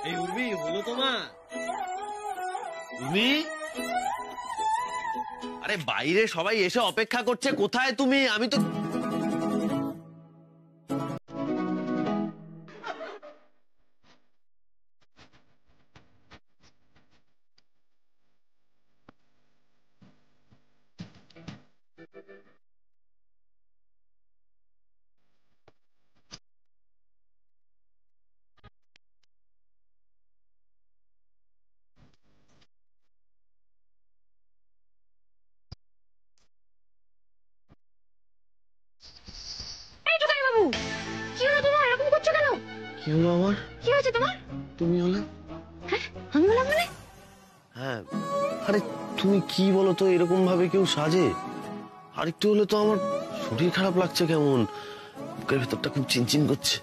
এই উর্মি হলো তোমার? উর্মি, আরে বাইরে সবাই এসে অপেক্ষা করছে, কোথায় তুমি? আমি তো কি হলো আমার? কি হয়েছে তোমার? তুমি হলে? আমি বললাম মানে? হ্যাঁ, আরে তুমি কি বলো তো, এরকম ভাবে কেউ সাজে? আরেকটু হলে তো আমার শরীর খারাপ লাগছে, কেমন বুকের ভেতরটা খুব চিনচিন করছে।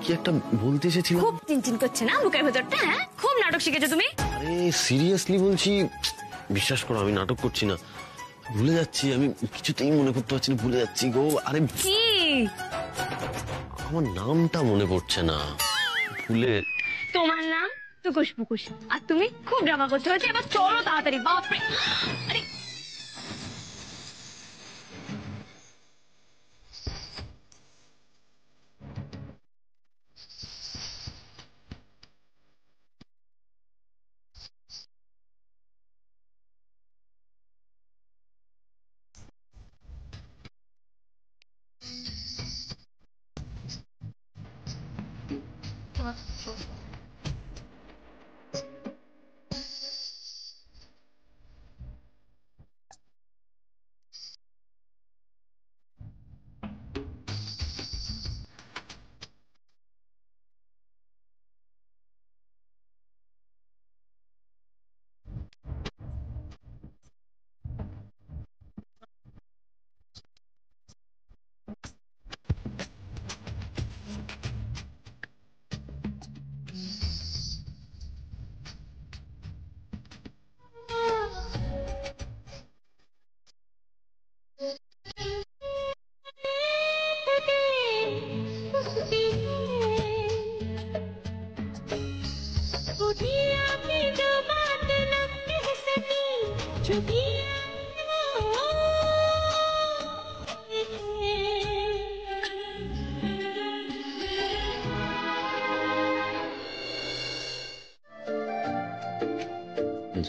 কি একটা বলতে এসেছিলাম। খুব চিনচিন করছে না বুকের ভেতরটা? হ্যাঁ, খুব নাটক শিখেছো তুমি। আরে সিরিয়াসলি বলছি, বিশ্বাস করো আমি নাটক করছি না, ভুলে যাচ্ছি। আমি কিছুতেই মনে করতে পারছি না, ভুলে যাচ্ছি গো। আরে কি? আমার নামটা মনে পড়ছে না, ভুলে। তোমার নাম টুকুস পুকুস, আর তুমি খুব ড্রামা করতে হয়েছে। এবার চলো তাড়াতাড়ি। বাপরে, আরে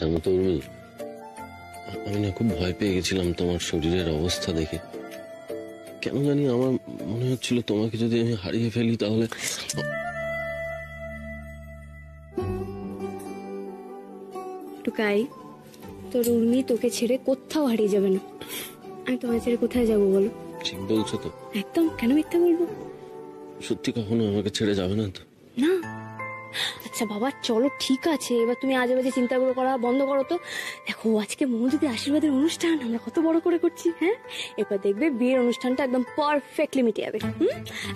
জানো তো উর্মি, আমি না খুব ভয় পেয়ে গেছিলাম তোমার শরীরের অবস্থা দেখে। কেন জানি আমার মনে হচ্ছিল তোমাকে যদি আমি হারিয়ে ফেলি তাহলে। টুকাই, তোর উর্মি তোকে ছেড়ে কোথাও হারিয়ে যাবে না। আমি তোমার ছেড়ে কোথায় যাবো বলো? ঠিক বলছো তো? একদম। কেন মিথ্যা বলবো? সত্যি কখনো আমাকে ছেড়ে যাবে না তো? না। আচ্ছা বাবা চলো ঠিক আছে, এবার তুমি আজে বাজে চিন্তাগুলো করা বন্ধ করো তো। দেখো আজকে মৌদিদি আশীর্বাদের অনুষ্ঠান আমরা কত বড় করে করছি। হ্যাঁ, এবার দেখবে বিয়ের অনুষ্ঠানটা একদম পারফেক্টলি মিটে যাবে।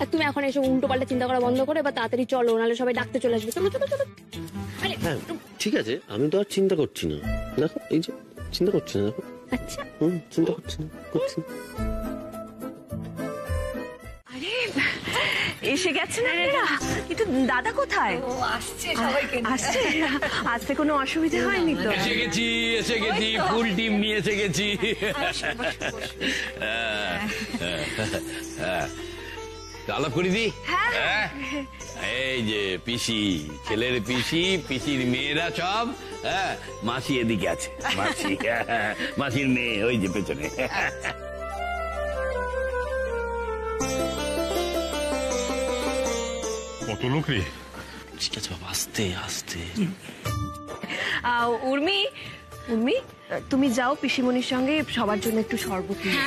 আর তুমি এখন এসব উল্টো পাল্টা চিন্তা করা বন্ধ করে এবার তাড়াতাড়ি চলো, নাহলে সবাই ডাকতে চলে আসবে। চলো চলো চলো। হ্যাঁ ঠিক আছে, আমি তো আর চিন্তা করছি না। দেখো এই যে চিন্তা করছি না, দেখো। আচ্ছা চিন্তা করছি না, করছি। আরে এসে গেছেন আপনারা? কিন্তু দাদা কোথায়? আসছে, সবাইকে আসছে? আসতে কোনো অসুবিধা হয়নি তো? এসে গেছি ফুল টিম নিয়ে এসে গেছি। আলাপ করি দি। এই যে পিসি, ছেলের পিসি, পিসির মেয়েরা সব। হ্যাঁ, মাসি এদিকে আছে, মাসি মাসির মেয়ে ওই যে পেছনে। কত লোক রে? ঠিক আছে বাবা, আস্তে আস্তে। উর্মি, উর্মি তুমি যাও পিসিমণির সঙ্গে সবার জন্য একটু শরবত নিয়ে।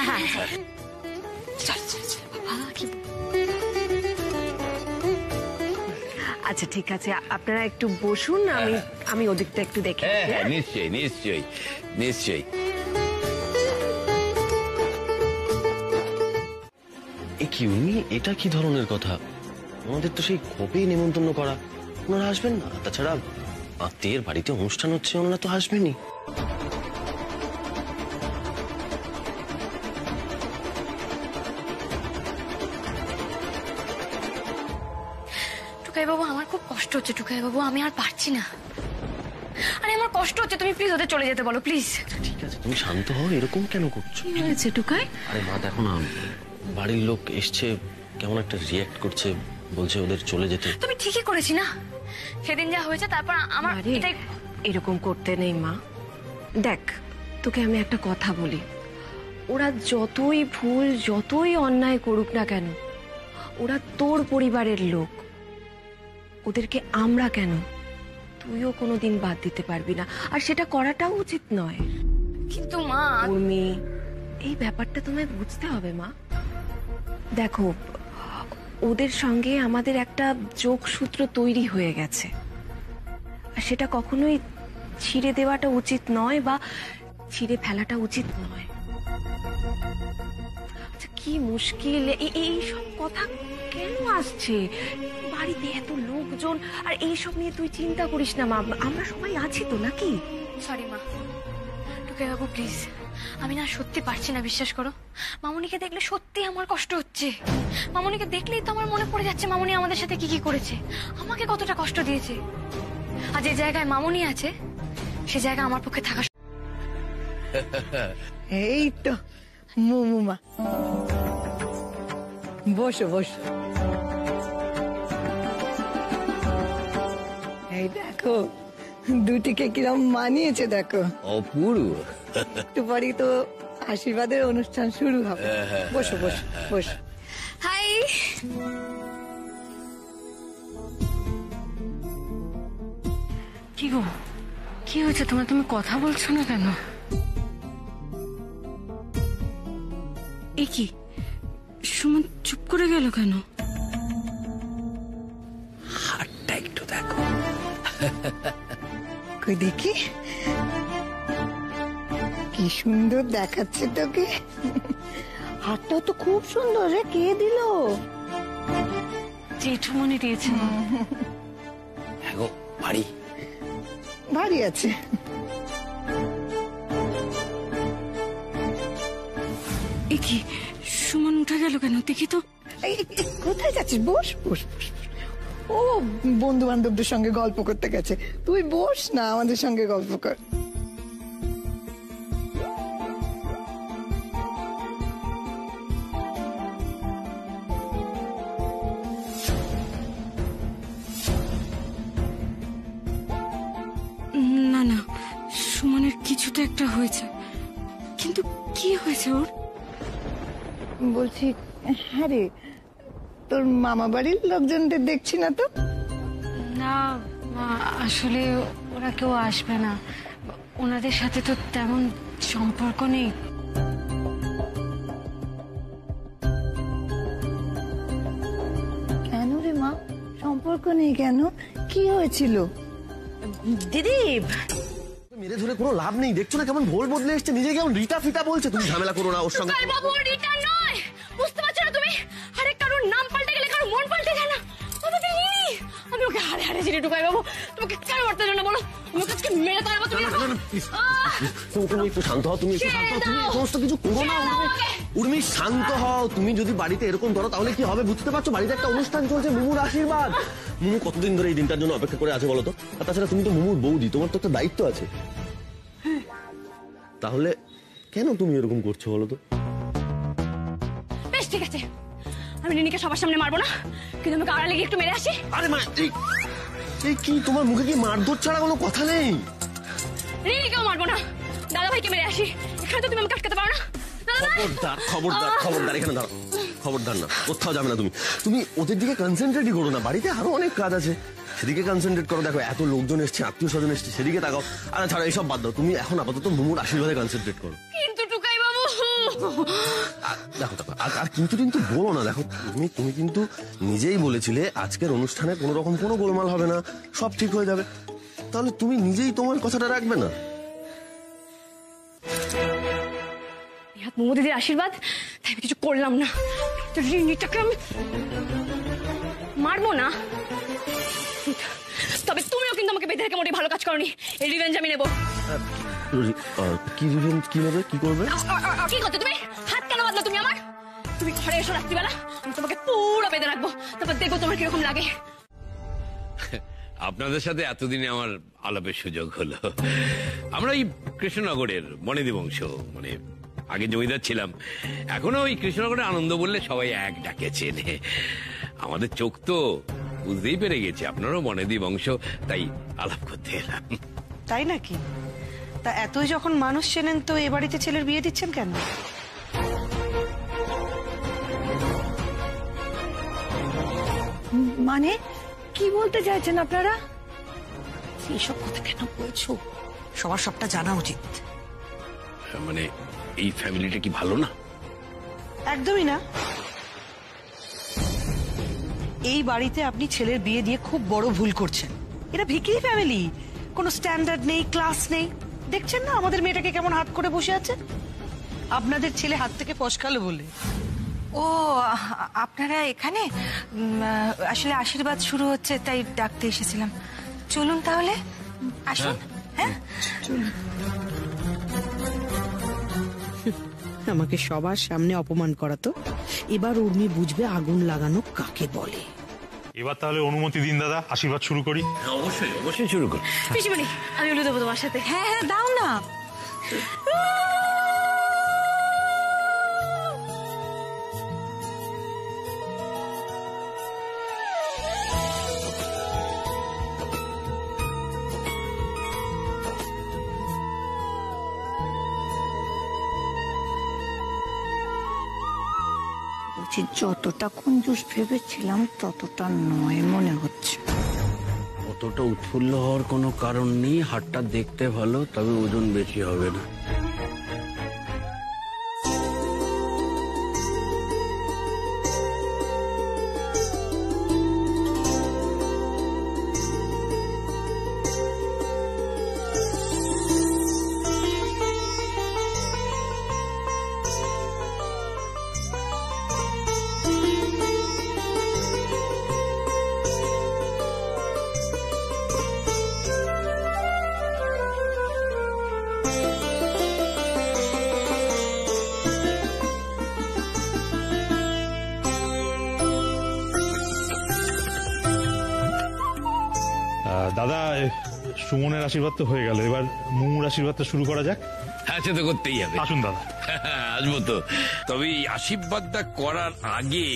আচ্ছা ঠিক আছে, আপনারা একটু বসুন, আমি ওদিকটা একটু দেখি। হ্যাঁ নিশ্চয়ই নিশ্চয়ই নিশ্চয়ই। এ কি উনি, এটা কি ধরনের কথা? আমাদের তো সেই কবেই নেমন্তন্ন করা, ওনারা আসবেন না। তাছাড়া আত্মীয়ের বাড়িতে অনুষ্ঠান হচ্ছে, ওনারা তো আসবেনই। টুকাই বাবু, আমার খুব কষ্ট হচ্ছে টুকাই বাবু, আমি আর পারছি না। আরে আমার কষ্ট হচ্ছে, তুমি প্লিজ ওদের চলে যেতে বলো প্লিজ। ঠিক আছে, তুমি শান্ত হও, এরকম কেন করছো? কি হয়েছে টুকাই? আরে মা দেখো না, বাড়ির লোক এসছে, কেমন একটা রিয়েক্ট করছে, বলছে ওদের চলে যেতে। তুমি ঠিকই করেছি না, সেদিন যা হয়েছে তারপর আমার আরে এটাই। এরকম করতে নেই মা। দেখ, তোকে আমি একটা কথা বলি, ওরা যতই ভুল যতই অন্যায় করুক না কেন, ওরা তোর পরিবারের লোক। ওদেরকে আমরা কেন, তুইও কোনোদিন বাদ দিতে পারবি না, আর সেটা করাটাও উচিত নয়। কিন্তু মা, উর্মি, এই ব্যাপারটা তোমায় বুঝতে হবে মা। দেখো, ওদের সঙ্গে আমাদের একটা যোগসূত্র তৈরি হয়ে গেছে, আর সেটা কখনোই ছিঁড়ে দেওয়াটা উচিত নয় বা ছিঁড়ে ফেলাটা উচিত নয়। আচ্ছা, কি মুশকিল, এই সব কথা কেন আসছে? বাড়িতে এত লোকজন, আর এইসব নিয়ে তুই চিন্তা করিস না মা, আমরা সবাই আছি তো নাকি? সরি মা, টুকাই বাবু প্লিজ, আমি না সত্যি পারছি না, বিশ্বাস করো। মামুনিকে দেখলে সত্যি আমার কষ্ট হচ্ছে। মামুনিকে দেখলেই তো আমার মনে পড়ে যাচ্ছে মামুনি আমাদের সাথে কি কি করেছে, আমাকে কতটা কষ্ট দিয়েছে। আর যে জায়গায় মামুনি আছে সে জায়গা আমার পক্ষে থাকা। এই তো মুমুমা, বসো বসো। এই দেখো দুটিকে কিরম মানিয়েছে দেখো। অপূর্ব। একটু পরেই তো আশীর্বাদের অনুষ্ঠান শুরু হবে। বসো বসো বসো। হাই, কি গো, কি হয়েছে তোমার? তুমি কথা বলছো না কেন? এ কি, সুমন চুপ করে গেল কেন? হাতটা একটু দেখো। কই দেখি, কি সুন্দর দেখাচ্ছে তোকে। হাতটাও তো খুব সুন্দর রে, কে দিল? জেঠুমনি দিয়েছে। হ্যাঁ গো, বাড়ি ভারী আছে। এ কি, সুমন উঠে গেল কেন? দেখি তো। এই, কোথায় যাচ্ছিস? বস বস বস। ও বন্ধু বান্ধবদের সঙ্গে গল্প করতে গেছে, তুই বস না, আমাদের সঙ্গে গল্প কর। না না, সুমনের কিছু তো একটা হয়েছে, কিন্তু কি হয়েছে ওর? বলছি, হ্যাঁ রে, তোর মামা বাড়ির লোকজনদের দেখছি না তো। না, আসলে ওরা কেউ আসবে না, ওনাদের সাথে তো তেমন সম্পর্ক নেই। কেন রে মা, সম্পর্ক নেই কেন? কি হয়েছিল? দিদি, মেরে ধরে কোনো লাভ নেই, দেখছো না কেমন ভোল বদলে এসছে, নিজে কেমন রিটা ফিটা বলছে। তুমি ঝামেলা করো না ওর সঙ্গে। টুকাই বাবু রিটার্ন নয়, বুঝতে পারছো না তুমি? আরে কারোর নাম পাল্টে গেলে কারোর মন পাল্টে যায় না। আমি ওকে হারে হারে চিনি টুকাই বাবু, তোমাকে কেন মারতে জন্য বলো? আমি ওকে আজকে মেরে তোলাবো। তুমি তুমি একটু শান্ত হও, তুমি একটু শান্ত হও, তুমি এই সমস্ত কিছু করো না। উর্মি শান্ত হও, তুমি যদি বাড়িতে এরকম করো তাহলে কি হবে বুঝতে পারছো? বাড়িতে একটা অনুষ্ঠান চলছে, মুমুর আশীর্বাদ। মুমু কতদিন ধরে এই দিনটার জন্য অপেক্ষা করে আছে বলো তো? আর তাছাড়া তুমি তো মুমুর বৌদি, তোমার তো একটা দায়িত্ব আছে। তাহলে কেন তুমি এরকম করছো বলো তো? বেশ ঠিক আছে, আমি রিনিকে সবার সামনে মারবো না, কিন্তু আমাকে আড়ালে গিয়ে একটু মেরে আসি। আরে মা, এই কি তোমার মুখে কি মারধর ছাড়া কোনো কথা নেই? রিনিকেও মারবো না, দাদা ভাইকে মেরে আসি। এখানে তো তুমি আমাকে আটকাতে পারো না। খবরদার খবরদার খবরদার, এখানে দাঁড়াও। খবরদার না, কোথাও যাবে না তুমি। তুমি ওদের দিকে কনসেন্ট্রেটই করো না, বাড়িতে আরো অনেক কাজ আছে, সেদিকে কনসেন্ট্রেট করো। দেখো এত লোকজন এসছে, আত্মীয় স্বজন এসছে, সেদিকে তাকাও। আর ছাড়া এইসব বাদ দাও, তুমি এখন আপাতত মুমুর আশীর্বাদে কনসেন্ট্রেট করো। কিন্তু টুকাই বাবু, দেখো দেখো, আর কিন্তু কিন্তু বলো না। দেখো তুমি কিন্তু নিজেই বলেছিলে আজকের অনুষ্ঠানে কোনো রকম কোনো গোলমাল হবে না, সব ঠিক হয়ে যাবে। তাহলে তুমি নিজেই তোমার কথাটা রাখবে না? মোমো দিদির আশীর্বাদ, তাই আমি কিছু করলাম না। তো রিনিটাকে আমি মারবো না, তবে তুমিও কিন্তু আমাকে বেঁধে রেখে মোটেই ভালো কাজ করনি। এই রিভেঞ্জ আমি নেবো। কি রিভেঞ্জ? কি নেবে? কি করবে? কি করতে তুমি? হাত কেন বাঁধলো তুমি আমার? তুমি ঘরে এসো রাত্রিবেলা, আমি তোমাকে পুরো বেঁধে রাখবো, তারপর দেখবো তোমার কিরকম লাগে। আপনাদের সাথে এতদিনে আমার আলাপের সুযোগ হলো। আমরা এই কৃষ্ণনগরের বনেদি বংশ, মানে আগে জমিদার ছিলাম, এখনো ওই কৃষ্ণনগরের আনন্দ বললে সবাই এক ডাকে চেনে। আমাদের চোখ তো বুঝতেই পেরে গেছে আপনারও বনেদি বংশ, তাই আলাপ করতে এলাম। তাই নাকি? তা এতই যখন মানুষ চেনেন তো এ বাড়িতে ছেলের বিয়ে দিচ্ছেন কেন? মানে কি বলতে চাইছেন আপনারা? এইসব কথা কেন বলছো? সবার সবটা জানা উচিত। মানে এই ফ্যামিলিটা কি ভালো না? একদমই না। এই বাড়িতে আপনি ছেলের বিয়ে দিয়ে খুব বড় ভুল করছেন। এরা ভিখিরি ফ্যামিলি, কোনো স্ট্যান্ডার্ড নেই, ক্লাস নেই। দেখছেন না আমাদের মেয়েটাকে কেমন হাত করে বসে আছে? আপনাদের ছেলে হাত থেকে ফসকালো বলে। ও আপনারা এখানে? আসলে আশীর্বাদ শুরু হচ্ছে তাই ডাকতে এসেছিলাম। চলুন তাহলে, আসুন। হ্যাঁ আমাকে সবার সামনে অপমান করা তো এবার উর্মি বুঝবে আগুন লাগানো কাকে বলে। এবার তাহলে অনুমতি দিন দাদা, আশীর্বাদ শুরু করি। অবশ্যই অবশ্যই শুরু করুন। পিসিমণি আমি উল্টো দেবো তোমার সাথে। হ্যাঁ হ্যাঁ দাও না। বলছি যতটা কঞ্জুস ভেবেছিলাম ততটা নয় মনে হচ্ছে। অতটা উৎফুল্ল হওয়ার কোনো কারণ নেই। হাটটা দেখতে ভালো, তবে ওজন বেশি হবে না। দাদা, সুমনের আশীর্বাদ তো হয়ে গেল, এবার মুমুর আশীর্বাদটা শুরু করা যাক। হ্যাঁ, সে তো করতেই হবে। আসুন দাদা। আসবো তো। তবে এই আশীর্বাদটা করার আগে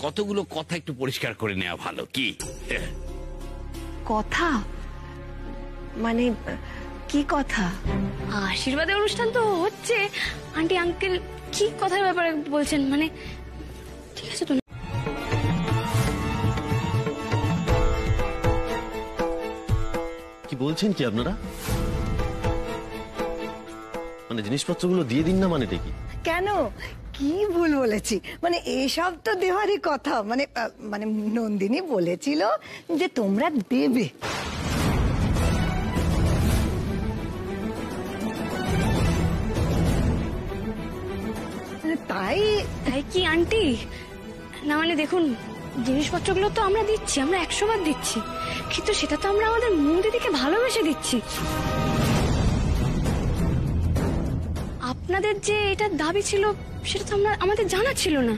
কতগুলো কথা একটু পরিষ্কার করে নেওয়া ভালো, কি? কথা মানে কি কথা? আশীর্বাদের অনুষ্ঠান তো হচ্ছে, আন্টি আঙ্কেল কি কথার ব্যাপারে বলছেন? মানে ঠিক আছে তো? কি বলছেন কি আপনারা? মানে জিনিসপত্রগুলো দিয়ে দিন না, মানেটা কি? কেন, কি ভুল বলেছি? মানে এসব তো দেওয়ারই কথা। মানে মানে নন্দিনী বলেছিল যে তোমরা দেবে। তাই তাই কি আন্টি? না মানে দেখুন, জিনিসপত্রগুলো তো আমরা দিচ্ছি, আমরা 100 বার দিচ্ছি, কিন্তু সেটা তো আমরা আমাদের দিদিকে ভালোবেসে দিচ্ছি। আপনাদের যে এটা দাবি ছিল সেটা তো আমাদের জানা ছিল না।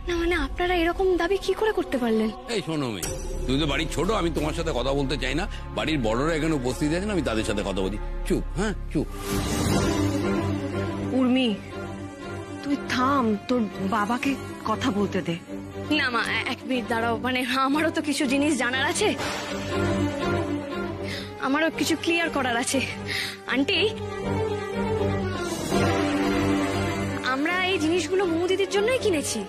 না মানে আপনারা এরকম দাবি কি করে করতে পারলেন? এই শোনো মেয়ে, তুমি তো বাড়ির ছোট, আমি তোমার সাথে কথা বলতে চাই না। বাড়ির বড়রা এখানে উপস্থিত আছেন, আমি তাদের সাথে কথা বলি। চুপ, হ্যাঁ চুপ। উর্মি, তুই থাম, তোর বাবাকে কথা বলতে দে। না মা, 1 মিনিট দাঁড়াও। মানে আমারও তো কিছু জিনিস জানার আছে, আমারও কিছু ক্লিয়ার করার আছে। আন্টি, আমরা এই জিনিসগুলো মোমো দিদির জন্যই কিনেছি,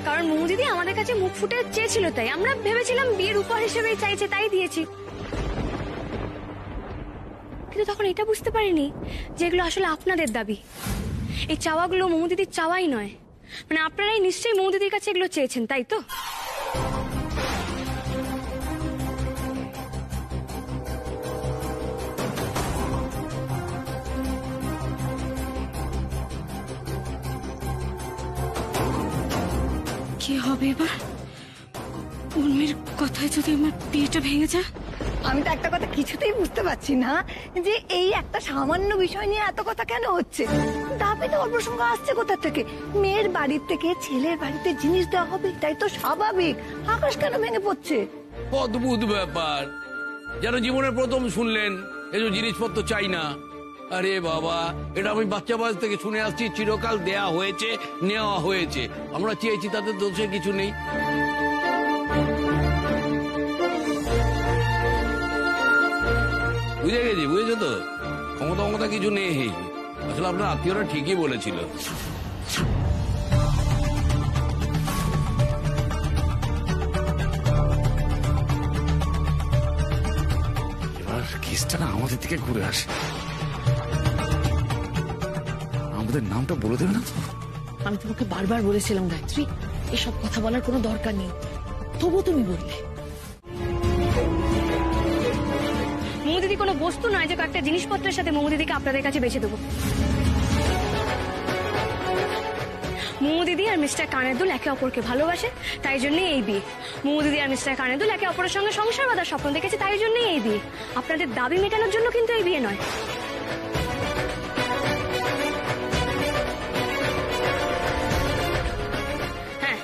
কারণ মোমো দিদি আমাদের কাছে মুখ ফুটে চেয়েছিল, তাই আমরা ভেবেছিলাম বিয়ের উপহার হিসেবেই চাইছে, তাই দিয়েছি। কিন্তু তখন এটা বুঝতে পারিনি যে এগুলো আসলে আপনাদের দাবি। এই চাওয়াগুলো মোমো দিদির চাওয়াই নয়। মানে আপনারাই নিশ্চয়ই মোমো দিদির কাছে এগুলো চেয়েছেন, তাই তো? কি হবে এবার? উর্মির কথায় যদি আমার বিয়েটা ভেঙে যায়? আমি তো একটা কথা কিছুতেই বুঝতে পারছি না, যে এই একটা সামান্য বিষয় নিয়ে এত কথা কেন হচ্ছে। পেলে ওর প্রসঙ্গ আসছে কোথা থেকে? মেয়ের বাড়ির থেকে ছেলের বাড়িতে জিনিস দেওয়া হবে, তাই তো স্বাভাবিক। আকাশ কেন ভেঙে পড়ছে? অদ্ভুত ব্যাপার, যেন জীবনের প্রথম শুনলেন এসব জিনিসপত্র চাই না। আরে বাবা, এটা আমি বাচ্চা বয়স থেকে শুনে আসছি, চিরকাল দেয়া হয়েছে, নেওয়া হয়েছে। আমরা চেয়েছি, তাতে দোষের কিছু নেই। বুঝে গেছি, বুঝেছো তো? ক্ষমতা কিছু নেই। আসলে আপনার আত্মীয়রা ঠিকই বলেছিল। এবার কেসটা না আমাদের দিকে ঘুরে আসে। আমাদের নামটা বলে দেবে না তো? আমি তোমাকে বারবার বলেছিলাম গায়ত্রী, এসব কথা বলার কোনো দরকার নেই, তবু তুমি বললে। মোমো দিদি কোনো বস্তু নয় যে কয়েকটা জিনিসপত্রের সাথে মোমো দিদিকে আপনাদের কাছে বেঁচে দেবো। মোমো দিদি আর মিস্টার কানেদুল একে অপরকে ভালোবাসে, তাই জন্যই এই বিয়ে। মোমো দিদি আর মিস্টার কানেদুল একে অপরের সঙ্গে সংসার বাঁধার স্বপ্ন দেখেছে, তাই জন্যই এই বিয়ে। আপনাদের দাবি মেটানোর জন্য কিন্তু এই বিয়ে নয়। হ্যাঁ,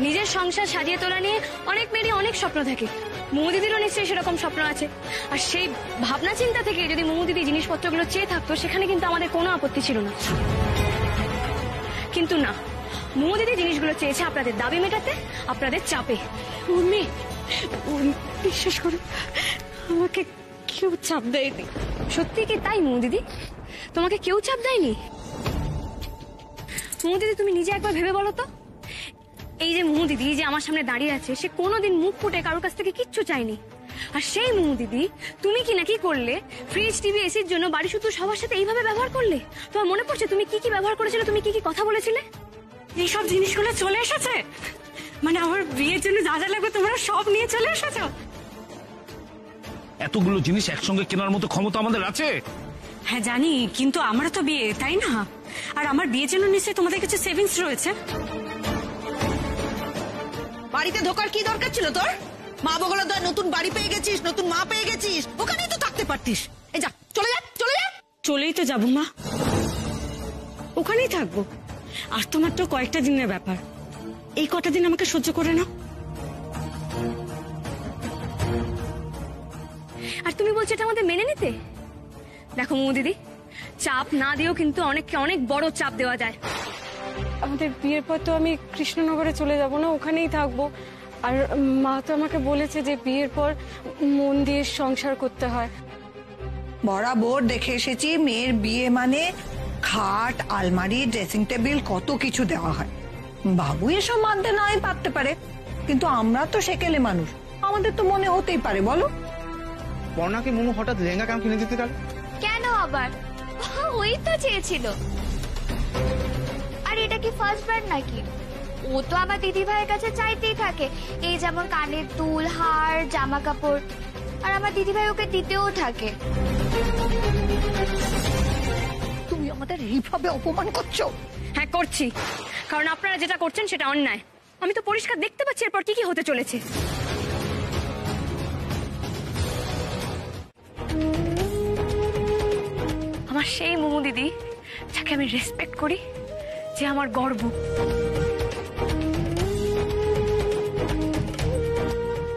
নিজের সংসার সাজিয়ে তোলা নিয়ে অনেক মেয়েরই অনেক স্বপ্ন থাকে। মোমো দিদিরও নিশ্চয়ই সেরকম স্বপ্ন আছে। আর সেই ভাবনা চিন্তা থেকে যদি মোমো দিদি জিনিসপত্রগুলো চেয়ে থাকতো, সেখানে কিন্তু আমাদের কোনো আপত্তি ছিল না। কিন্তু না, মোমো দিদি জিনিসগুলো চেয়েছে আপনাদের দাবি মেটাতে, আপনাদের চাপে। উর্মি, বিশ্বাস করো, আমাকে কেউ চাপ দেয়নি। সত্যি কি তাই মোমো দিদি? তোমাকে কেউ চাপ দেয়নি? মোমো দিদি, তুমি নিজে একবার ভেবে বলো তো, এই যে মোমো দিদি যে আমার সামনে দাঁড়িয়ে আছে, সে কোনোদিন মুখ ফুটে কারোর কাছ থেকে কিচ্ছু চায়নি। আর সেই মোমো দিদি তুমি কি না কি করলে, ফ্রিজ টিভি এসির জন্য বাড়ি শুধু সবার সাথে এইভাবে ব্যবহার করলে। তোমার মনে পড়ছে তুমি কি কি ব্যবহার করেছিলে, তুমি কি কি কথা বলেছিলে? এইসব জিনিসগুলো চলে এসেছে, মানে আমার বিয়ের জন্য যা যা লাগবে তোমরা সব নিয়ে চলে এসেছো। এতগুলো জিনিস একসঙ্গে কেনার মতো ক্ষমতা আমাদের আছে? হ্যাঁ জানি, কিন্তু আমারও তো বিয়ে, তাই না? আর আমার বিয়ের জন্য নিশ্চয়ই তোমাদের কাছে সেভিংস রয়েছে। বাড়িতে ঢোকার কি দরকার ছিল তোর? মা বগলদার নতুন বাড়ি পেয়ে গেছিস, নতুন মা পেয়ে গেছিস, ওখানেই তো থাকতে পারতিস। এই যা, চলে যা, চলে যা। চলেই তো যাবো মা, ওখানেই থাকবো। আর তো মাত্র কয়েকটা দিনের ব্যাপার, এই কটা দিন আমাকে সহ্য করে নাও। আর তুমি বলছো এটা আমাদের মেনে নিতে? দেখো মোমো দিদি, চাপ না দিয়েও কিন্তু অনেককে অনেক বড় চাপ দেওয়া যায়। আমাদের বিয়ের পর তো আমি কৃষ্ণনগরে চলে যাব না, ওখানেই থাকবো। আর মা তো আমাকে বলেছে যে বিয়ের পর মন দিয়ে সংসার করতে হয়। বরাবর দেখে এসেছি মেয়ের বিয়ে মানে খাট, আলমারি, ড্রেসিং টেবিল, কত কিছু দেওয়া হয়। বাবু এসব মানতে নাই পারতে পারে, কিন্তু আমরা তো সেকেলে মানুষ, আমাদের তো মনে হতেই পারে। বলো, বর্ণাকে মোমো হঠাৎ লেহেঙ্গা কেমন কিনে দিতে গেল? কেন আবার? ওই তো চেয়েছিল। আর এটা কি ফার্স্ট বার নাকি? ও তো আমার দিদি ভাইয়ের কাছে চাইতেই থাকে, এই যেমন কানের দুল, হার, জামা কাপড়। আর আমার দিদি ভাই ওকে দিতেও থাকে। তুমি আমাদের এইভাবে অপমান করছো? হ্যাঁ করছি, কারণ আপনারা যেটা করছেন সেটা অন্যায়। আমি তো পরিষ্কার দেখতে পাচ্ছি এরপর কি কি হতে চলেছে। আমার সেই মোমো দিদি যাকে আমি রেসপেক্ট করি, যে আমার গর্ব,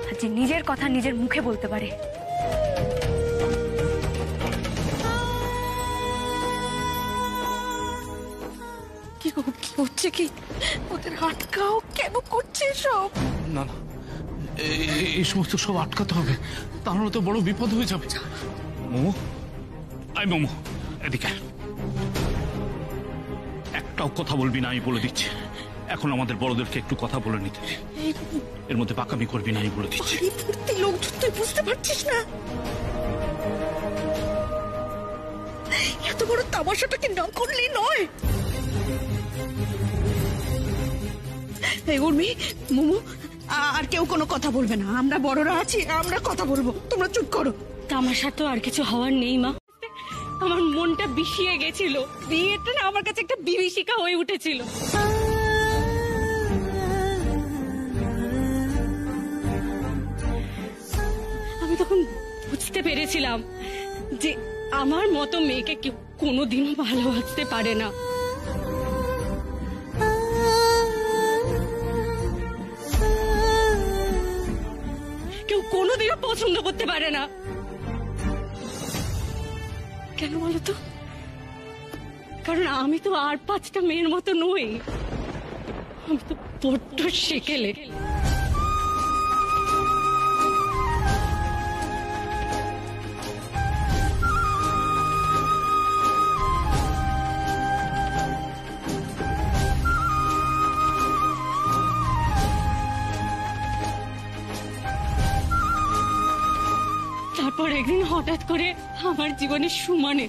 আর যে নিজের কথা নিজের মুখে বলতে পারে। কি হচ্ছে কি? ওদের আটকাও, কেন করছে সব? না না, এই সমস্ত সব আটকাতে হবে, তাহলে তো বড় বিপদ হয়ে যাবে। মোমো, আই মোমো, এদিকে একটাও কথা বলবি না, আমি বলে দিচ্ছি। এখন আমাদের বড়দেরকে একটু কথা বলে নিতে, এর মধ্যে পাকামি করবি না, আমি বলে দিচ্ছি। লোকজন, তুই বুঝতে পারছিস না? এত বড় তামাশাটাকে না করলে নয়। উর্মি, মোমো, আর কেউ কোনো কথা বলবে না, আমরা বড়রা আছি, আমরা কথা বলবো, তোমরা চুপ করো। তামাশা তো আর কিছু হওয়ার নেই মা, আমার মনটা বিষিয়ে গেছিল। বিয়েটা না আমার কাছে একটা বিভীষিকা হয়ে উঠেছিল। আমি তখন বুঝতে পেরেছিলাম যে আমার মতো মেয়েকে কেউ কোনোদিনও ভালোবাসতে পারে না। পছন্দ করতে পারে না। কেন বলো তো? কারণ আমি তো আর 5টা মেয়ের মতো নই, আমি তো বড্ড সেকেলে। তারপর একদিন হঠাৎ করে আমার জীবনে সুমনে,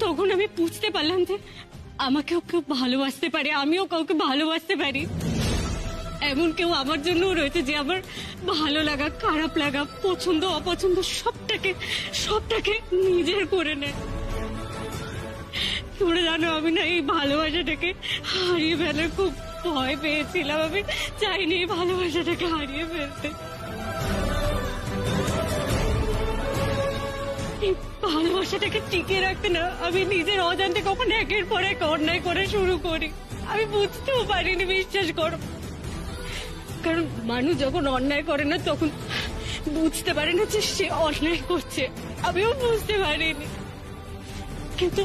তখন আমি বুঝতে পারলাম যে আমাকেও কেউ ভালোবাসতে পারে, আমিও কাউকে ভালোবাসতে পারি। এমন কেউ আমার জন্যও রয়েছে যে আমার ভালো লাগা, খারাপ লাগা, পছন্দ অপছন্দ সবটাকে নিজের করে নেয়। তোমরা জানো আমি না এই ভালোবাসাটাকে হারিয়ে ফেলার খুব ভয় পেয়েছিলাম। আমি চাইনি এই ভালোবাসাটাকে হারিয়ে ফেলতে। ভালোবাসাটাকে টিকিয়ে রাখতে না আমি নিজের অজান্তে কখন একের পর এক অন্যায় করা শুরু করি। আমি বুঝতেও পারিনি, বিশ্বাস করো। কারণ মানুষ যখন অন্যায় করে না তখন বুঝতে পারে না যে সে অন্যায় করছে। আমিও বুঝতে পারিনি, কিন্তু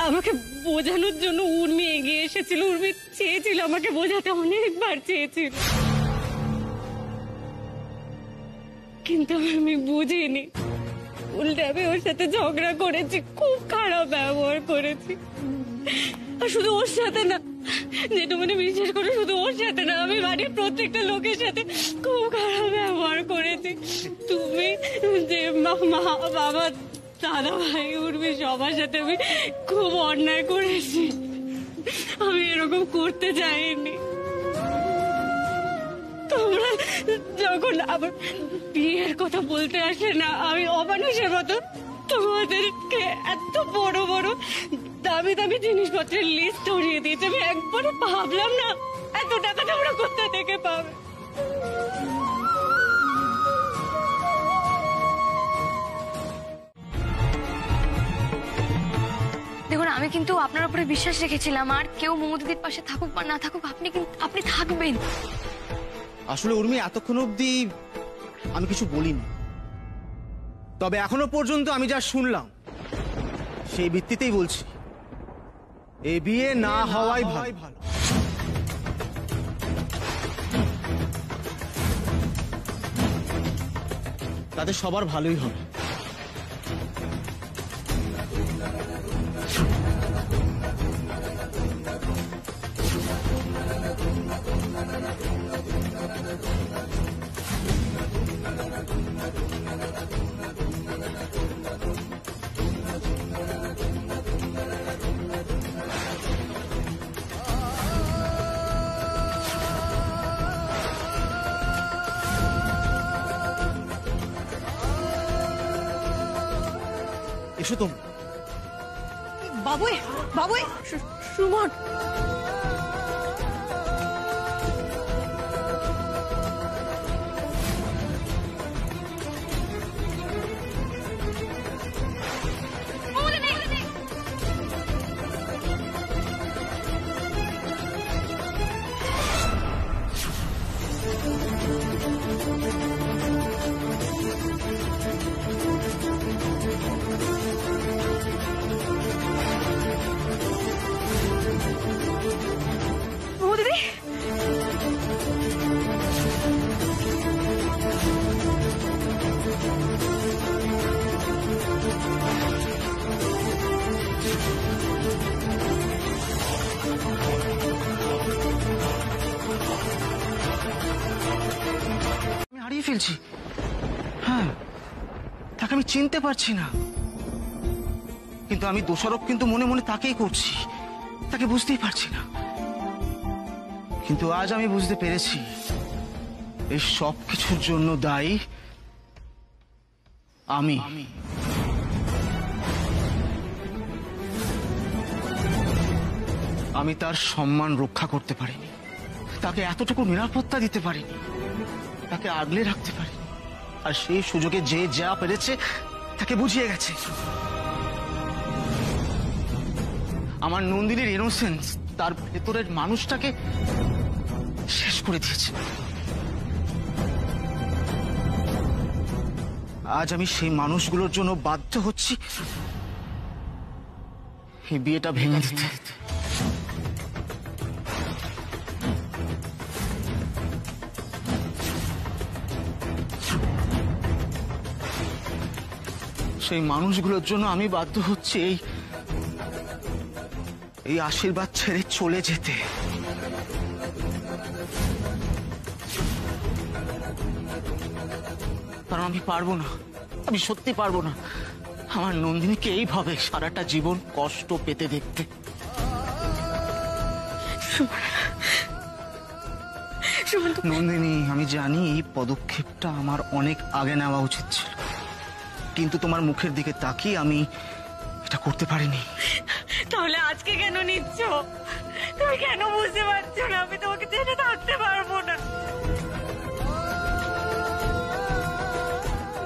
আমাকে বোঝানোর জন্য উর্মি এগিয়ে এসেছিল। উর্মি চেয়েছিল আমাকে বোঝাতে, অনেকবার চেয়েছিল, কিন্তু আমি বুঝিনি। উল্টে আমি ওর সাথে ঝগড়া করেছি, খুব খারাপ ব্যবহার করেছি। আর শুধু ওর সাথে না, যেটুকুনি বিশ্বাস করে, শুধু ওর সাথে না, আমি বাড়ির প্রত্যেকটা লোকের সাথে খুব খারাপ ব্যবহার করেছি। তুমি যে মা, বাবা, দাদা ভাই, উর্মি, সবার সাথে আমি খুব অন্যায় করেছি। আমি এরকম করতে চাইনি। তোমরা যখন আবার বিয়ের কথা বলতে আসে না, আমি অমানুষের মতো তোমাদেরকে এত বড় বড় দামি দামি জিনিসপত্রের লিস্ট ধরিয়ে দিয়েছে। আমি একবারও ভাবলাম না এত টাকা তোমরা কোথা থেকে পাবে। দেখুন, আমি কিন্তু আপনার উপরে বিশ্বাস রেখেছিলাম, আর কেউ মমদিদির পাশে থাকুক বা না থাকুক, আপনি থাকবেন। আসলে উর্মি, এতক্ষণ অব্দি আমি কিছু বলিনি, তবে এখনো পর্যন্ত আমি যা শুনলাম সেই ভিত্তিতেই বলছি, এ বিয়ে না হওয়াই ভালো। তাতে সবার ভালোই হবে। এসো তুমি। বাবুই, বাবুই, সুমন, হারিয়ে ফেলছি। হ্যাঁ, তাকে আমি চিনতে পারছি না, কিন্তু আমি দোষারোপ কিন্তু মনে মনে তাকেই করছি, তাকে বুঝতেই পারছি না। কিন্তু আজ আমি বুঝতে পেরেছি এই সব কিছুর জন্য দায়ী আমি। আমি তার সম্মান রক্ষা করতে পারিনি, তাকে এতটুকু নিরাপত্তা দিতে পারিনি, তাকে আগলে রাখতে পারিনি, আর সেই সুযোগে যে যা পেরেছে তাকে বুঝিয়ে গেছে। আমার নন্দিনীর ইনোসেন্স, তার ভেতরের মানুষটাকে শেষ করে দিয়েছে। আজ আমি সেই মানুষগুলোর জন্য বাধ্য হচ্ছি এই বিয়েটা ভেঙে দিতে। সেই মানুষগুলোর জন্য আমি বাধ্য হচ্ছি এই আশীর্বাদ ছেড়ে চলে যেতে। কারণ আমি পারবো না, আমি সত্যি পারবো না আমার নন্দিনীকে এইভাবে সারাটা জীবন কষ্ট পেতে দেখতে। নন্দিনী, আমি জানি এই পদক্ষেপটা আমার অনেক আগে নেওয়া উচিত ছিল, কিন্তু তোমার মুখের দিকে তাকিয়ে আমি এটা করতে পারিনি। তাহলে আজকে কেন নিচ্ছ? তুমি কেন বুঝতে পারছো না আমি তোমাকে ছেড়ে থাকতে পারবো না?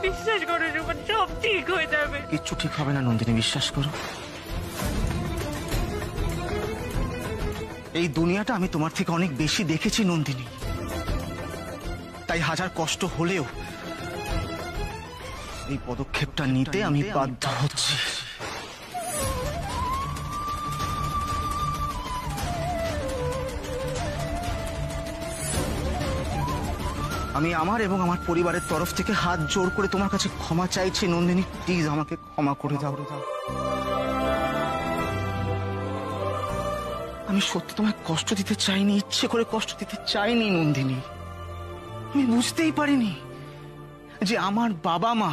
বিশ্বাস করো সুমন, সব ঠিক হয়ে যাবে। কিচ্ছু ঠিক হবে না নন্দিনী, বিশ্বাস করো। এই দুনিয়াটা আমি তোমার থেকে অনেক বেশি দেখেছি নন্দিনী, তাই হাজার কষ্ট হলেও এই পদক্ষেপটা নিতে আমি বাধ্য হচ্ছি। আমি আমার এবং আমার পরিবারের তরফ থেকে হাত জোর করে তোমার কাছে ক্ষমা চাইছি নন্দিনী, প্লিজ আমাকে ক্ষমা করে দাও। আমি সত্যি তোমায় কষ্ট দিতে চাইনি, ইচ্ছে করে কষ্ট দিতে চাইনি নন্দিনী। আমি বুঝতেই পারিনি যে আমার বাবা মা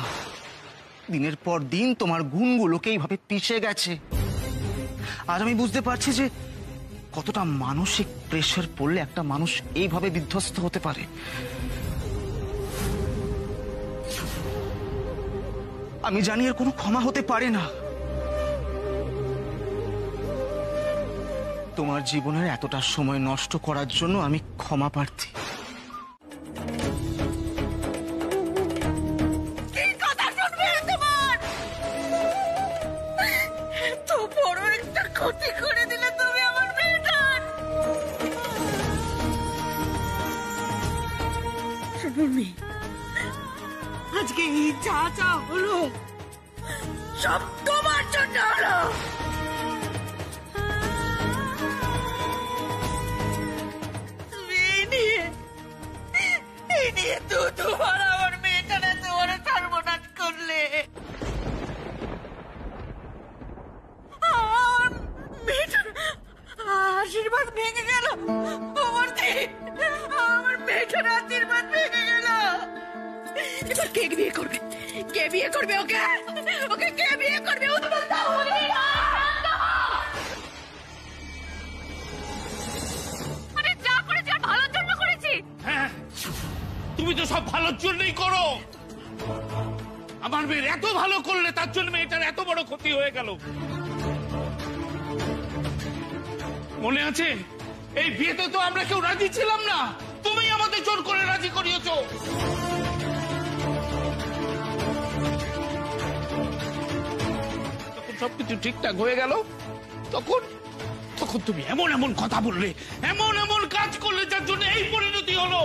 দিনের পর দিন তোমার গুণগুলোকে এইভাবে পিষে গেছে। আজ আমি বুঝতে পারছি যে কতটা মানসিক প্রেশার পড়লে একটা মানুষ এইভাবে বিধ্বস্ত হতে পারে। আমি জানি এর কোনো ক্ষমা হতে পারে না। তোমার জীবনের এতটা সময় নষ্ট করার জন্য আমি ক্ষমা প্রার্থী। ক্ষতি করে দিলে তুমি আমার মেয়েটার। শুনুনি, আজকে এই যা যা হলো সব তোমার জন্য হলো। এই নিয়ে তো তোমার আমার মেয়েটার এত বড় সর্বনাশ করলে। আশীর্বাদ ভেঙে গেল, আমার মেয়েটার আশীর্বাদ ভেঙে গেল। এবার কে বিয়ে করবে? কে বিয়ে করবে ওকে? ওকে কে বিয়ে করবে? আমি যা করেছি আর ভালোর জন্য করেছি। হ্যাঁ, তুমি তো সব ভালোর জন্যই করো। আমার মেয়ের এত ভালো করলে তার জন্য মেয়েটার এত বড় ক্ষতি হয়ে গেল। মনে আছে এই বিয়েতে তো আমরা কেউ রাজি ছিলাম না, তুমি আমাদের জোর করে রাজি করিয়েছো। তখন সবকিছু ঠিকঠাক হয়ে গেল, তখন তখন তুমি এমন এমন কথা বললে, এমন এমন কাজ করলে যার জন্য এই পরিণতি হলো।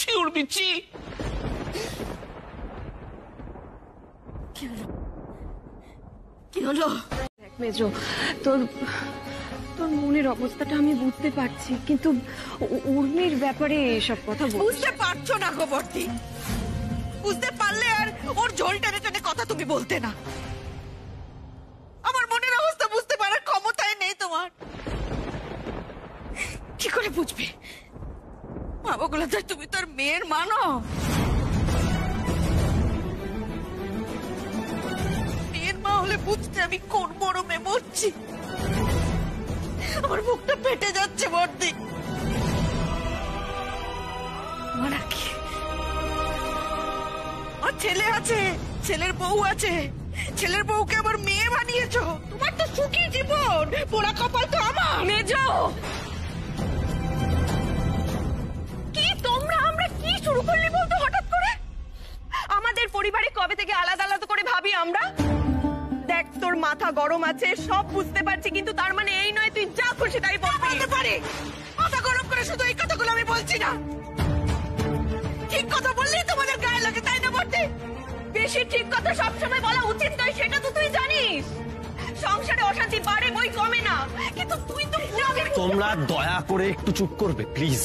ছিউর বিচ্ছি। কি হলো? মেজো, তোর মনের অবস্থাটা আমি বুঝতে পারছি, কিন্তু উর্মির ব্যাপারে এসব কথা বুঝতে পারছো না গো বর্দি? বুঝতে পারলে আর ওর ঝোল টেনে টেনে কথা তুমি বলতে না। আমার মনের অবস্থা বুঝতে পারার ক্ষমতাই নেই তোমার। কি করে বুঝবে? বাবাগুলো তাই তুমি তোর মেয়ের মানো। মেয়ের মা হলে বুঝতে আমি কোন বড় মেয়ে মরছি। আমার মুখটা ফেটে যাচ্ছে বর্দি। আমার ছেলে আছে, ছেলের বউ আছে, ছেলের বউকে আবার মেয়ে বানিয়েছো। তোমার তো সুখী জীবন, পোড়া কপাল তো আমার। মেজো, কি তোমরা আমরা কি শুরু করলি বলতো হঠাৎ করে? আমাদের পরিবারে কবে থেকে আলাদা আলাদা করে ভাবি আমরা? দেখ, তোর মাথা গরম আছে, সব বুঝতে পারছি, কিন্তু তার মানে এই নয় তুই যা খুশি তাই বলতে পারি। মাথা গরম করে শুধু এই কথাগুলো আমি বলছি না। ঠিক কথা বললেই তোমাদের গায়ে লাগে, তাই না বর্দি? বেশি ঠিক কথা সবসময় বলা উচিত নয়, সেটা তো তুই জানিস। সংসারে অশান্তি বাড়ে বই কমে না, কিন্তু তুই তো তোমরা দয়া করে একটু চুপ করবে প্লিজ,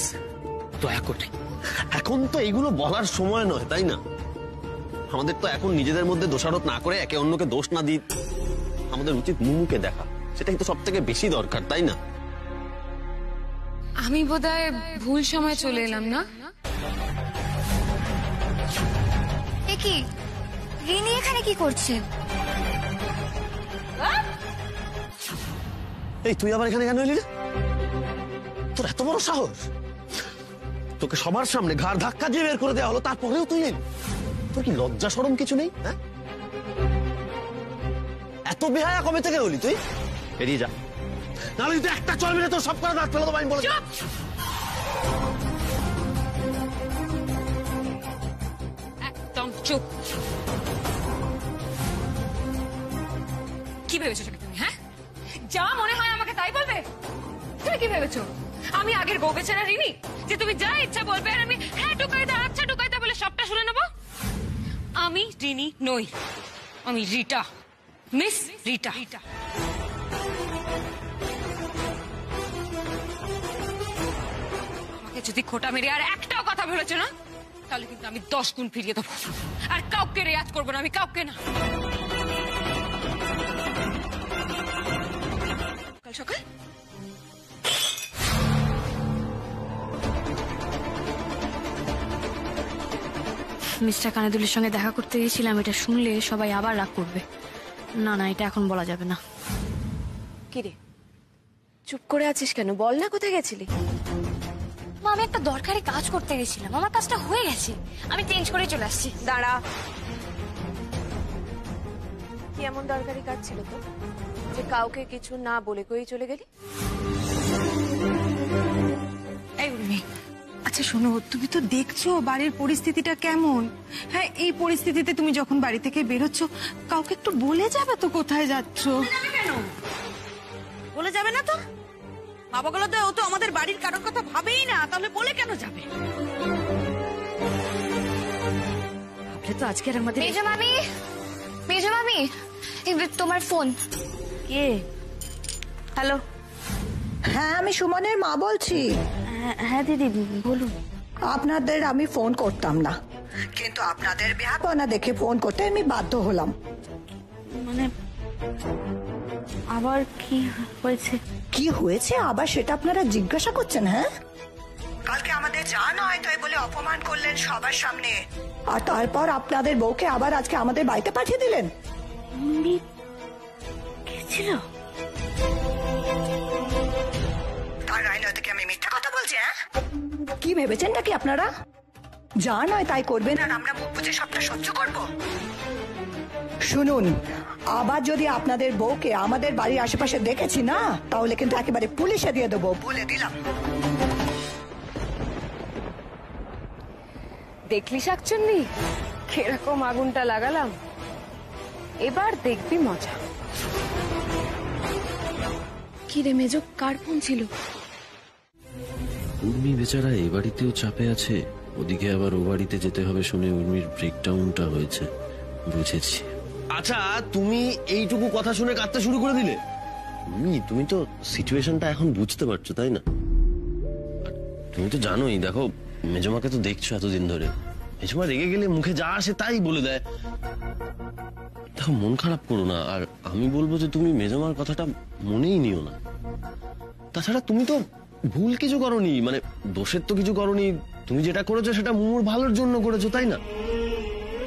দয়া করে। এখন তো এগুলো বলার সময় নয়, তাই না? আমাদের তো এখন নিজেদের মধ্যে দোষারোপ না করে একে অন্যকে দোষ না দিই, আমাদের উচিত মুমুকে দেখা, সেটাই তো সব থেকে বেশি দরকার, তাই না? আমি বোধহয় ভুল সময় চলে এলাম না? এ কি, রিনি এখানে কি করছে? এই তুই আবার এখানে কেন এলি রে? তোর এত বড় সাহস, তোকে সবার সামনে ঘাড় ধাক্কা দিয়ে বের করে দেওয়া হলো, তারপরেও তুই এলি? তোর কি লজ্জা শরম কিছু নেই? হ্যাঁ, এত বেহায়া কবে থেকে হলি তুই? বেরিয়ে যা, নাহলে তুই একটা চলবি না, তোর সব করে দাঁত ফেলে দেবো আমি বলে। একদম চুপ। কি ভেবেছো সেটা তুমি? হ্যাঁ, যা মনে হয় আমাকে তাই বলবে? তুমি কি ভেবেছো আমি আগের বউ বেচারা রিনি, যে তুমি যা ইচ্ছা বলবে আর আমি হ্যাঁ টুকাইদা আচ্ছা টুকাইদা বলে সবটা শুনে নেবো? আমি রিনি নই, আমি রিটা, মিস রিটা। আমাকে যদি খোটা মেরে আর একটাও কথা বলেছো না, তাহলে কিন্তু আমি 10 গুণ ফিরিয়ে দেবো। আর কাউকে রেয়াজ করবো না, আমি কাউকে না। কাল সকাল মিস্টার কানাদুলের সঙ্গে দেখা করতে গেছিলাম, এটা শুনলে সবাই আবার রাগ করবে। না না, এটা এখন বলা যাবে না। কিরে চুপ করে আছিস কেন? বল না কোথায় গেছিলি? মা, আমি একটা দরকারি কাজ করতে গেছিলাম, আমার কাজটা হয়ে গেছে, আমি চেঞ্জ করে চলে আসছি। দাঁড়া, কি এমন দরকারি কাজ ছিল তো যে কাউকে কিছু না বলে কই চলে গেলি? এই উর্মি, আচ্ছা শোনো, তুমি তো দেখছো বাড়ির পরিস্থিতিটা কেমন। হ্যাঁ, এই পরিস্থিতিতে তুমি যখন বাড়ি থেকে বেরোচ্ছ, কাউকে একটু বলে যাবে তো কোথায় যাচ্ছ। কেন বলে যাবে না? তো বাবা গুলো তো ও তো আমাদের বাড়ির কারোর কথা ভাবেই না, তাহলে বলে কেন যাবে? ভাবলে তো আজকের আমাদের মেজো মামি, মেজো মামি, তোমার ফোন। কে? হ্যালো। হ্যাঁ, আমি সুমনের মা বলছি। হ্যাঁ দিদি বলুন। আপনাদের আমি ফোন করতাম না, কিন্তু আপনাদের বেহাপনা দেখে ফোন করতে আমি বাধ্য হলাম। মানে আবার কি হয়েছে? কি হয়েছে আবার সেটা আপনারা জিজ্ঞাসা করছেন? হ্যাঁ, কালকে আমাদের যা নয় তাই বলে অপমান করলেন সবার সামনে, আর তারপর আপনাদের বউকে আবার আজকে আমাদের বাড়িতে পাঠিয়ে দিলেন। ছিল তার নয়তো কি আমি মিথ্যা কথা বলছি? হ্যাঁ, কি ভেবেছেন নাকি আপনারা যা নয় তাই করবেন আর আমরা মুখ বুঝে সবটা সহ্য করব? শুনুন, আবার যদি আপনাদের বউকে আমাদের বাড়ির আশেপাশে দেখেছি না, তাহলে কিন্তু একেবারে পুলিশে দিয়ে দেবো, বলে দিলাম। দেখলি শাকচুন্নি কিরকম আগুনটা লাগালাম? এবার দেখবি মজা। কি রে মেজো, কার ফোন ছিল? উর্মি বেচারা এ বাড়িতেও চাপে আছে, ওদিকে আবার ও বাড়িতে যেতে হবে শুনে উর্মির ব্রেকডাউনটা হয়েছে। বুঝেছি। আচ্ছা, তুমি এইটুকু কথা শুনে কাঁদতে শুরু করে দিলে? তুমি তো সিচুয়েশনটা এখন বুঝতে পারছো, তাই না? তুমি তো জানোই, দেখো মেজমাকে তো দেখছো এতদিন ধরে, মেজমা রেগে গেলে মুখে যা আসে তাই বলে দেয়। দেখো, মন খারাপ করো না, আর আমি বলবো যে তুমি মেজমার কথাটা মনেই নিও না। তাছাড়া তুমি তো ভুল কিছু করোনি, মানে দোষের তো কিছু করোনি। তুমি যেটা করেছো সেটা মুমুর ভালোর জন্য করেছো, তাই না?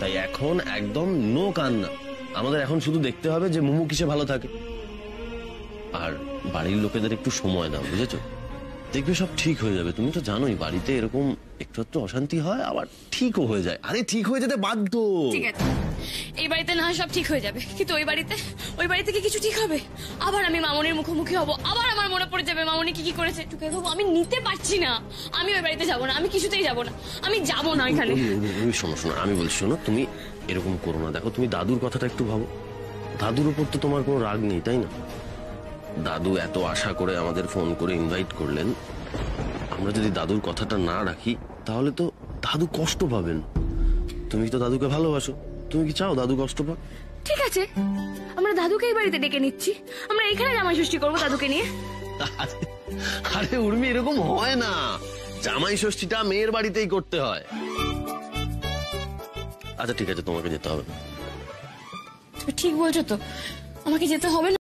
তাই এখন একদম নো কান্না। আমাদের এখন শুধু দেখতে হবে যে মুমু কিসে ভালো থাকে, আর বাড়ির লোকেদের একটু সময় দাও, বুঝেছো? দেখবে সব ঠিক হয়ে যাবে। তুমি তো জানোই বাড়িতে এরকম একটু একটু অশান্তি হয়, আবার ঠিকও হয়ে যায়। আরে ঠিক হয়ে যেতে বাধ্য। ঠিক আছে, এই বাড়িতে না হয় সব ঠিক হয়ে যাবে, কিন্তু ওই বাড়িতে কি কিছু ঠিক হবে? আবার আমি মামনির মুখোমুখি হব, আবার আমার মনে পড়ে যাবে মামনি কি করেছে। টুকাই বাবু, আমি নিতে পারছি না, আমি ওই বাড়িতে যাবো না, আমি কিছুতেই যাবো না, আমি যাবো না এখানে। শোনো, আমি বলছি, শোনো, তুমি এরকম করো না। দেখো, তুমি দাদুর কথাটা একটু ভাবো। দাদুর উপর তো তোমার কোনো রাগ নেই, তাই না? দাদু এত আশা করে আমাদের ফোন করে ইনভাইট করলেন, আমরা যদি দাদুর কথাটা না রাখি তাহলে তো দাদু কষ্ট পাবেন। তুমি তো দাদুকে ভালোবাসো, তুমি কি চাও দাদু কষ্ট পাক? ঠিক আছে, আমরা দাদুকে এই বাড়িতে ডেকে নিচ্ছি, আমরা এখানে জামাই ষষ্ঠী করবো দাদুকে নিয়ে। আরে উর্মি, এরকম হয় না, জামাই ষষ্ঠীটা মেয়ের বাড়িতেই করতে হয়। আচ্ছা ঠিক আছে, তোমাকে যেতে হবে না। ঠিক বলছো তো, আমাকে যেতে হবে না?